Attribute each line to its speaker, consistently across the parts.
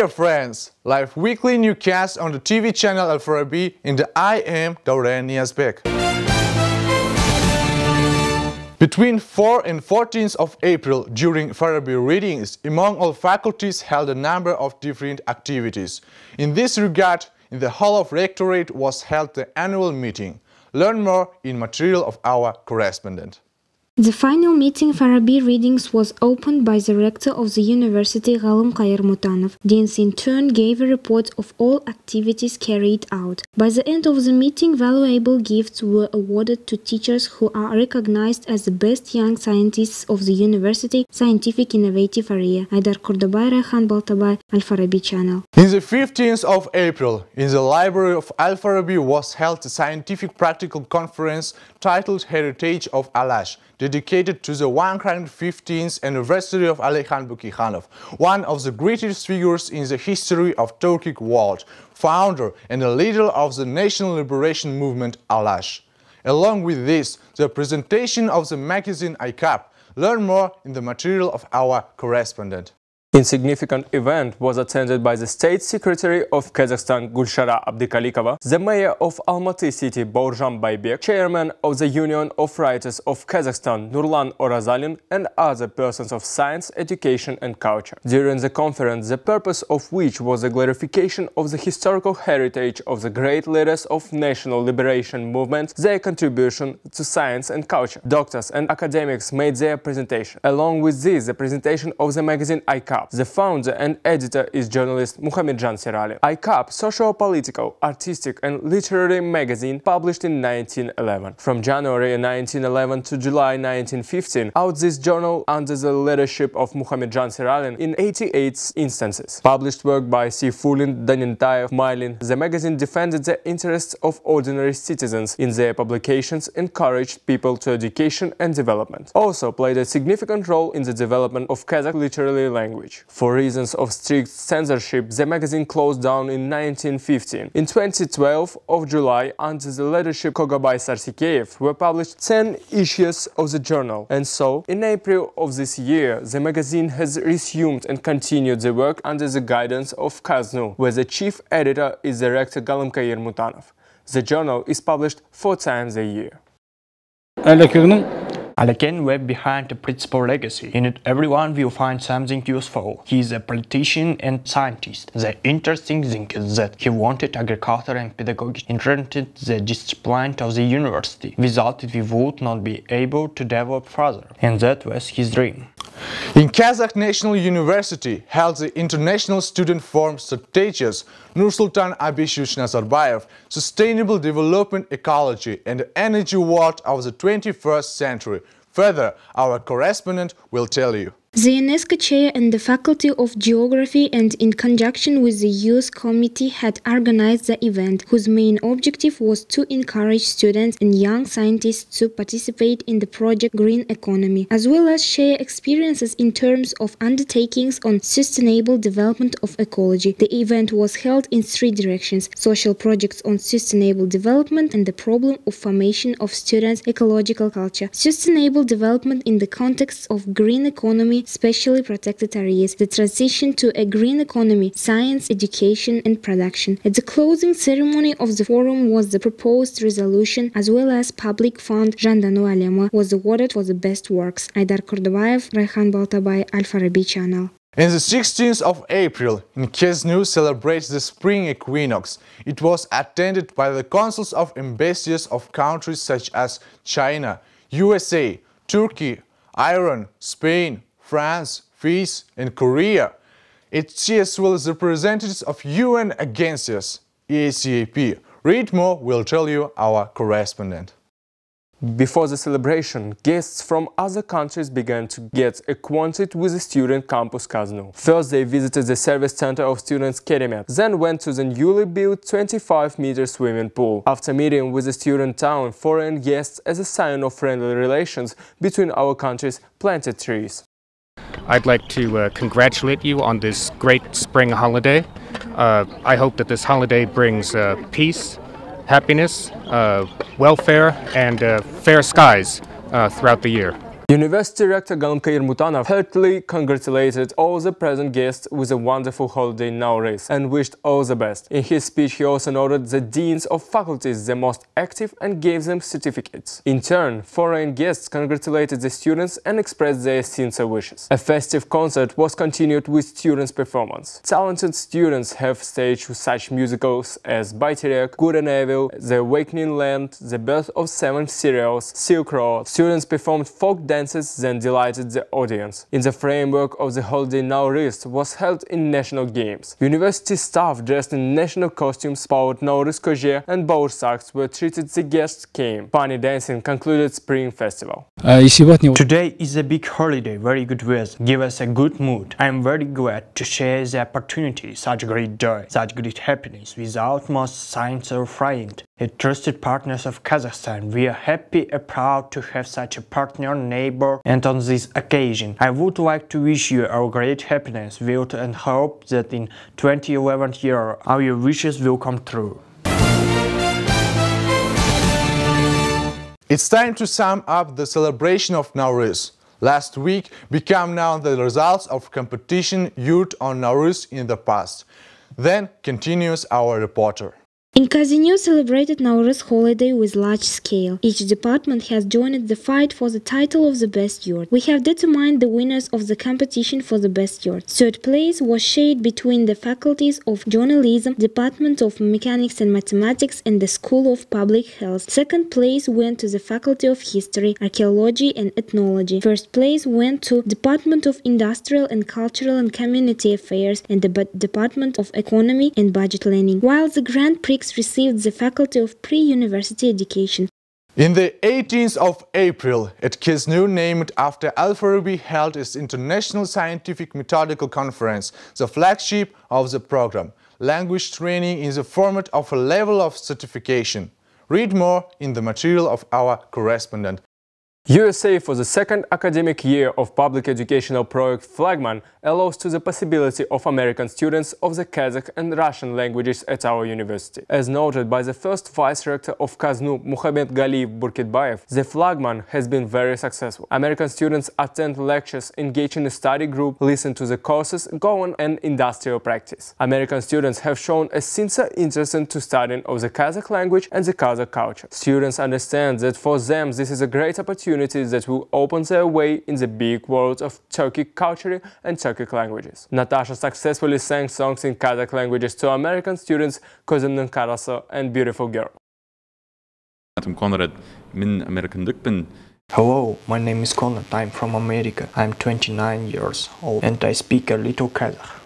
Speaker 1: Dear friends, live weekly newscast on the TV channel Al-Farabi in the I am Nauryz. Between 4 and 14th of April, during Ferebee readings, among all faculties held a number of different activities. In this regard, in the Hall of Rectorate was held the annual meeting. Learn more in material of our correspondent.
Speaker 2: The final meeting Ferebee readings was opened by the rector of the university Kayermutanov. Deans in turn gave a report of all activities carried out. By the end of the meeting, valuable gifts were awarded to teachers who are recognized as the best young scientists of the university scientific innovative area. Aydar Kurdabay, Rayhan Baltabay, Al-Farabi channel.
Speaker 1: In the 15th of April, in the library of Al-Farabi was held a scientific practical conference titled Heritage of Alash, dedicated to the 115th anniversary of Alekhan Bukikhanov, one of the greatest figures in the history of Turkic world, founder and a leader of the national liberation movement Alash. Along with this, the presentation of the magazine Aikap. Learn more in the material of our correspondent.
Speaker 3: Insignificant event was attended by the State Secretary of Kazakhstan Gulshara Abdikalikova, the Mayor of Almaty City Baurjan Baybek, Chairman of the Union of Writers of Kazakhstan Nurlan Orazalin, and other persons of science, education and culture. During the conference, the purpose of which was the glorification of the historical heritage of the great leaders of national liberation movement, their contribution to science and culture. Doctors and academics made their presentation. Along with this, the presentation of the magazine Aikap. The founder and editor is journalist Muhammadjan Serali. Aikap, socio-political, artistic and literary magazine, published in 1911. From January 1911 to July 1915, out this journal under the leadership of Muhammadjan Serali in 88 instances. Published work by Seyfulin, Danintayev, Mailin, the magazine defended the interests of ordinary citizens in their publications, encouraged people to education and development. Also played a significant role in the development of Kazakh literary language. For reasons of strict censorship, the magazine closed down in 1915. In 2012 of July, under the leadership of Kogabay Sarsikeyev, were published 10 issues of the journal. And so, in April of this year, the magazine has resumed and continued the work under the guidance of KazNU, where the chief editor is the rector Kayermutanov. The journal is published 4 times a year.
Speaker 4: Alekhan went behind a principal legacy. In it, everyone will find something useful. He is a politician and scientist. The interesting thing is that he wanted agriculture and pedagogy, invented the discipline of the university. Without it, we would not be able to develop further. And that was his dream.
Speaker 1: In Kazakh National University held the International Student Forum Strategies Nursultan Abishyevich Nazarbayev, Sustainable Development Ecology and the Energy World of the 21st Century. Further, our correspondent will tell you.
Speaker 2: The UNESCO chair and the Faculty of Geography and in conjunction with the Youth Committee had organized the event, whose main objective was to encourage students and young scientists to participate in the project Green Economy, as well as share experiences in terms of undertakings on sustainable development of ecology. The event was held in 3 directions: social projects on sustainable development and the problem of formation of students' ecological culture, sustainable development in the context of green economy, specially protected areas, the transition to a green economy, science, education and production. At the closing ceremony of the forum was the proposed resolution, as well as public fund Jandanu Alema was awarded for the best works. Aydar Kurdabayev, Rayhan Baltabay, Al-Farabi channel.
Speaker 1: In the 16th of April, KazNU celebrates the spring equinox. It was attended by the consuls of embassies of countries such as China, USA, Turkey, Iran, Spain, France, Greece and Korea. It as well as representatives of UN agencies, EACAP. Read more, will tell you our correspondent.
Speaker 3: Before the celebration, guests from other countries began to get acquainted with the student campus KazNU. First, they visited the service center of students Keremet, then went to the newly built 25-meter swimming pool. After meeting with the student town, foreign guests, as a sign of friendly relations between our countries, planted trees.
Speaker 5: I'd like to congratulate you on this great spring holiday. I hope that this holiday brings peace, happiness, welfare, and fair skies throughout the year.
Speaker 3: University Rector Galimkair Mutanov heartily congratulated all the present guests with a wonderful holiday Nauryz and wished all the best. In his speech, he also noted the deans of faculties the most active and gave them certificates. In turn, foreign guests congratulated the students and expressed their sincere wishes. A festive concert was continued with students' performance. Talented students have staged such musicals as Bayterek, Good and Evil, The Awakening Land, The Birth of Seven Cereals, Silk Road. Students performed folk dances, then delighted the audience. In the framework of the holiday Nauryz was held in national games. University staff dressed in national costumes, powered Nauryz Koje and bow sacks were treated the guests came. Funny dancing concluded Spring Festival.
Speaker 4: Today is a big holiday, very good weather, give us a good mood. I am very glad to share the opportunity, such great joy, such great happiness with utmost sincere friend. A trusted partners of Kazakhstan, we are happy and proud to have such a partner, neighbor, and on this occasion, I would like to wish you our great happiness, will and hope that in 2011 year, our wishes will come true.
Speaker 1: It's time to sum up the celebration of Nauryz. Last week became now the results of competition Yurt on Nauryz in the past. Then continues our reporter.
Speaker 2: In KazNU celebrated Nauryz holiday with large scale. Each department has joined the fight for the title of the best yurt. We have determined the winners of the competition for the best yurt. Third place was shared between the faculties of journalism, Department of Mechanics and Mathematics, and the School of Public Health. Second place went to the Faculty of History, Archaeology and Ethnology. First place went to Department of Industrial and Cultural and Community Affairs and the Department of Economy and Budget Planning, while the Grand Prix received the Faculty of Pre-University Education.
Speaker 1: In the 18th of April, at KazNU, named after Al-Farabi, held its International Scientific Methodical Conference, the flagship of the program, language training in the format of a level of certification. Read more in the material of our correspondent.
Speaker 3: USA for the second academic year of public educational project Flagman allows to the possibility of American students of the Kazakh and Russian languages at our university. As noted by the first vice-rector of KazNU, Muhammad Galiyev Burkitbayev, the Flagman has been very successful. American students attend lectures, engage in a study group, listen to the courses, go on an industrial practice. American students have shown a sincere interest in studying of the Kazakh language and the Kazakh culture. Students understand that for them this is a great opportunity that will open their way in the big world of Turkic culture and Turkic languages. Natasha successfully sang songs in Kazakh languages to American students, Kozimning Karası and Beautiful Girl.
Speaker 4: Hello, my name is Konrad, I'm from America. I'm 29 years old and I speak a little Kazakh.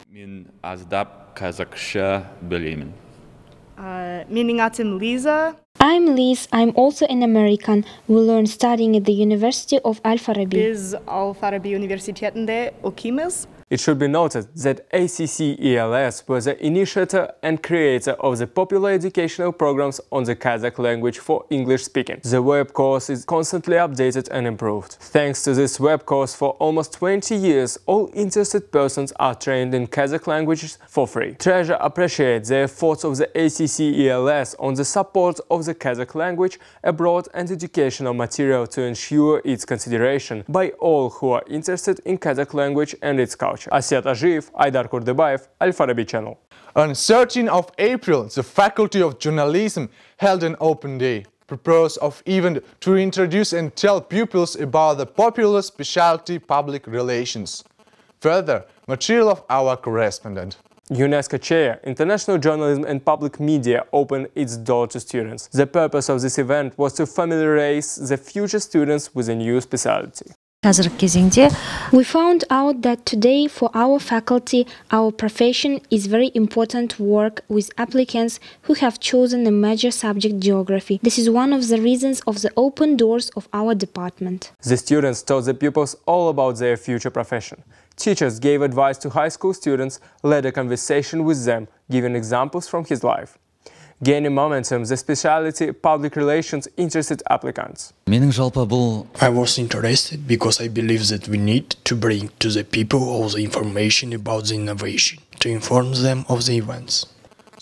Speaker 6: Meaning adım Lisa.
Speaker 2: I'm Liz, I'm also an American. We learn studying at the University of Al-Farabi.
Speaker 6: Biz Al-Farabi Üniversitesi'nde okuyumuz.
Speaker 3: It should be noted that ACC-ELS was the initiator and creator of the popular educational programs on the Kazakh language for English speaking. The web course is constantly updated and improved. Thanks to this web course, for almost 20 years, all interested persons are trained in Kazakh languages for free. Treasury appreciates the efforts of the ACC-ELS on the support of the Kazakh language abroad and educational material to ensure its consideration by all who are interested in Kazakh language and its culture. Asiyat Ajiyev, Aydar Kurdebayev, Al-Farabi channel.
Speaker 1: On 13th of April, the Faculty of Journalism held an open day, purpose of event to introduce and tell pupils about the popular specialty public relations. Further, material of our correspondent.
Speaker 3: UNESCO Chair, International Journalism and Public Media opened its door to students. The purpose of this event was to familiarize the future students with a new specialty.
Speaker 2: We found out that today for our faculty, our profession is very important work with applicants who have chosen a major subject geography. This is one of the reasons of the open doors of our department.
Speaker 3: The students told the pupils all about their future profession. Teachers gave advice to high school students, led a conversation with them, giving examples from his life. Gaining momentum, the specialty public relations interested applicants.
Speaker 4: I was interested because I believe that we need to bring to the people all the information about the innovation, to inform them of the events.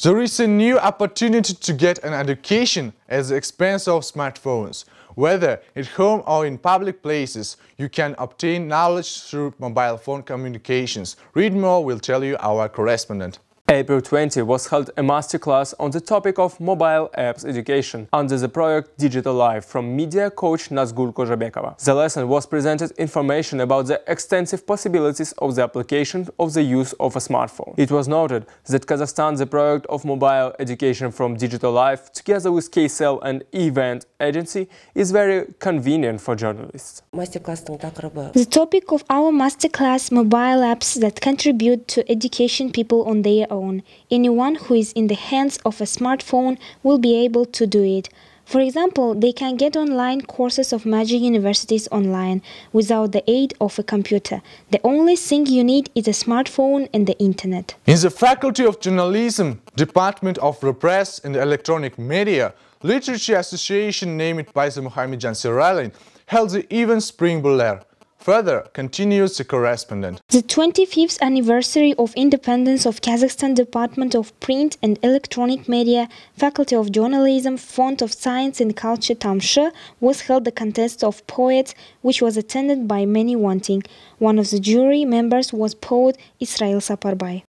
Speaker 1: There is a new opportunity to get an education at the expense of smartphones. Whether at home or in public places, you can obtain knowledge through mobile phone communications. Read more, will tell you our correspondent.
Speaker 3: April 20 was held a masterclass on the topic of mobile apps education under the project Digital Life from media coach Nazgul Kozhabekova. The lesson was presented information about the extensive possibilities of the application of the use of a smartphone. It was noted that Kazakhstan, the project of mobile education from Digital Life, together with KSL and Event Agency, is very convenient for journalists.
Speaker 2: The topic of our masterclass: mobile apps that contribute to education people on their own. Anyone who is in the hands of a smartphone will be able to do it. For example, they can get online courses of major universities online without the aid of a computer. The only thing you need is a smartphone and the internet.
Speaker 1: In the Faculty of Journalism, Department of the Press and Electronic Media, Literature Association named by the Muhammadjan Siralin held the event Spring Burlery. Further, continues the correspondent.
Speaker 2: The 25th anniversary of independence of Kazakhstan Department of Print and Electronic Media, Faculty of Journalism, Fond of Science and Culture Tamshe was held the contest of poets, which was attended by many wanting. One of the jury members was poet Israel Saparbai.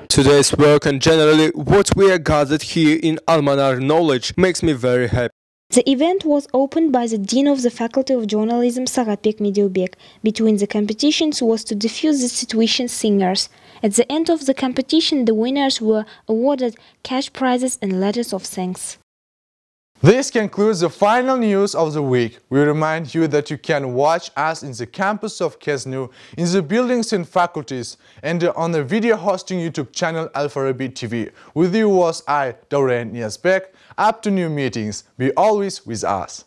Speaker 3: Today's work and generally what we are gathered here in Almanar Knowledge makes me very happy.
Speaker 2: The event was opened by the Dean of the Faculty of Journalism, Sagatbek Mediubek. Between the competitions was to diffuse the situation singers. At the end of the competition, the winners were awarded cash prizes and letters of thanks.
Speaker 1: This concludes the final news of the week. We remind you that you can watch us in the campus of KazNU, in the buildings and faculties, and on the video hosting YouTube channel Al-Farabi TV. With you was I, Dauren Niazbek. Up to new meetings. Be always with us.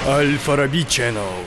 Speaker 7: Al-Farabi channel.